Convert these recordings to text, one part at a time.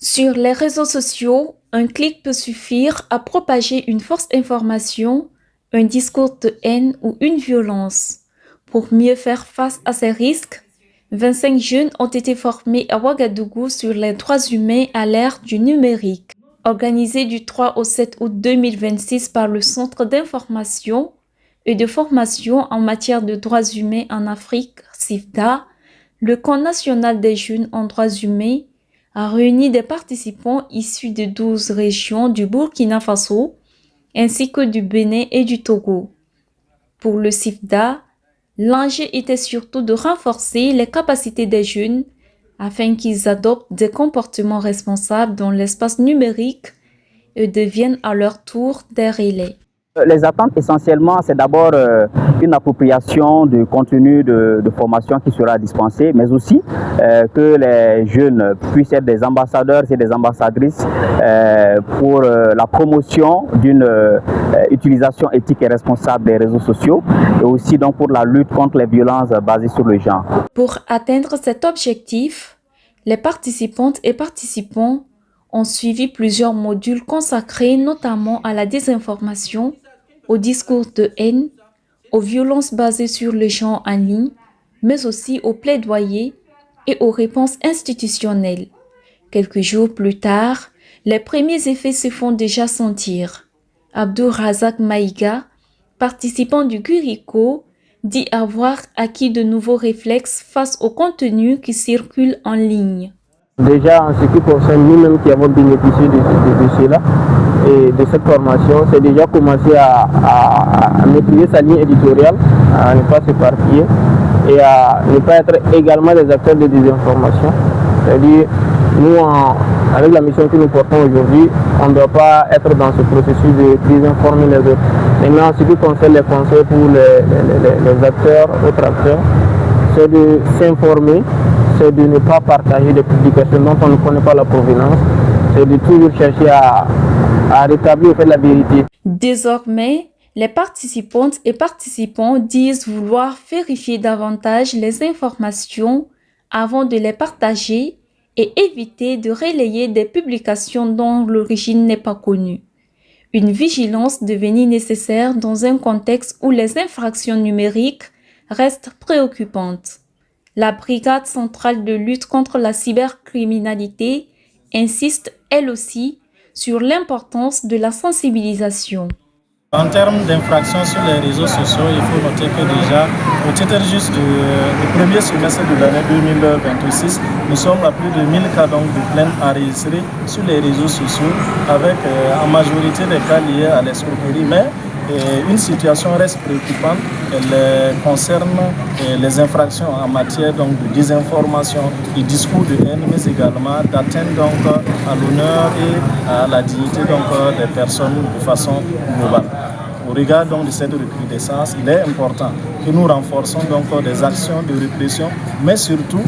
Sur les réseaux sociaux, un clic peut suffire à propager une fausse information, un discours de haine ou une violence. Pour mieux faire face à ces risques, 25 jeunes ont été formés à Ouagadougou sur les droits humains à l'ère du numérique. Organisé du 3 au 7 août 2026 par le Centre d'information et de formation en matière de droits humains en Afrique, CIFDA, le Camp national des jeunes en droits humains a réuni des participants issus de 12 régions du Burkina Faso, ainsi que du Bénin et du Togo. Pour le CIFDA, l'enjeu était surtout de renforcer les capacités des jeunes afin qu'ils adoptent des comportements responsables dans l'espace numérique et deviennent à leur tour des relais. Les attentes essentiellement, c'est d'abord une appropriation du contenu de formation qui sera dispensé, mais aussi que les jeunes puissent être des ambassadeurs et des ambassadrices pour la promotion d'une utilisation éthique et responsable des réseaux sociaux et aussi donc pour la lutte contre les violences basées sur le genre. Pour atteindre cet objectif, les participantes et participants ont suivi plusieurs modules consacrés notamment à la désinformation, au discours de haine, aux violences basées sur le genre en ligne, mais aussi au plaidoyer et aux réponses institutionnelles. Quelques jours plus tard, les premiers effets se font déjà sentir. Abdou Razak Maïga, participant du GURICO, dit avoir acquis de nouveaux réflexes face au contenu qui circule en ligne. Déjà, en ce qui concerne nous-mêmes qui avons bénéficié de cela et de cette formation, c'est déjà commencer à maîtriser sa ligne éditoriale, à ne pas s'éparpiller et à ne pas être également des acteurs de désinformation. C'est-à-dire, nous, avec la mission que nous portons aujourd'hui, on ne doit pas être dans ce processus de désinformer les autres. Maintenant, en ce qui concerne les conseils pour les acteurs, autres acteurs, c'est de s'informer, c'est de ne pas partager des publications dont on ne connaît pas la provenance, c'est de toujours chercher à rétablir la vérité. Désormais, les participantes et participants disent vouloir vérifier davantage les informations avant de les partager et éviter de relayer des publications dont l'origine n'est pas connue. Une vigilance devenue nécessaire dans un contexte où les infractions numériques restent préoccupantes. La Brigade centrale de lutte contre la cybercriminalité insiste, elle aussi, sur l'importance de la sensibilisation. En termes d'infractions sur les réseaux sociaux, il faut noter que déjà, au titre juste du premier semestre de l'année 2026, nous sommes à plus de 1000 cas de plaintes enregistrées sur les réseaux sociaux, avec en majorité des cas liés à l'escroquerie. Mais une situation reste préoccupante, elle concerne les infractions en matière de désinformation et discours de haine, mais également d'atteinte à l'honneur et à la dignité des personnes de façon globale. Au regard de cette recrudescence, il est important que nous renforçons des actions de répression, mais surtout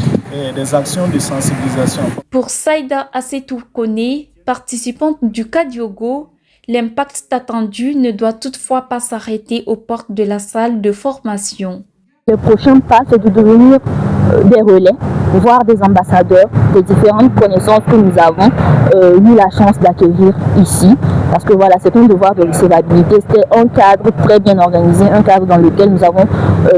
des actions de sensibilisation. Pour Saïda Assetou Kone, participante du Kadiogo, l'impact attendu ne doit toutefois pas s'arrêter aux portes de la salle de formation. Le prochain pas, c'est de devenir des relais, voire des ambassadeurs des différentes connaissances que nous avons eu la chance d'acquérir ici. Parce que voilà, c'est un devoir de recevabilité. C'était un cadre très bien organisé, un cadre dans lequel nous avons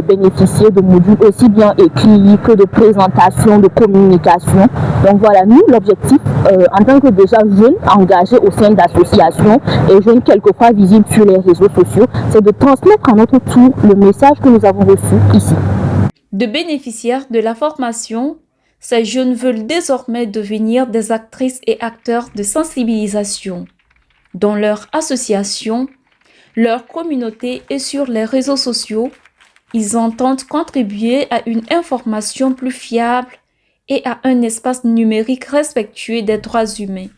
bénéficié de modules aussi bien écrits que de présentation, de communication. Donc voilà, nous, l'objectif, en tant que déjà jeunes engagés au sein d'associations et jeunes quelquefois visibles sur les réseaux sociaux, c'est de transmettre à notre tour le message que nous avons reçu ici. De bénéficiaires de la formation, ces jeunes veulent désormais devenir des actrices et acteurs de sensibilisation dans leur association, leur communauté et sur les réseaux sociaux. Ils entendent contribuer à une information plus fiable et à un espace numérique respectueux des droits humains.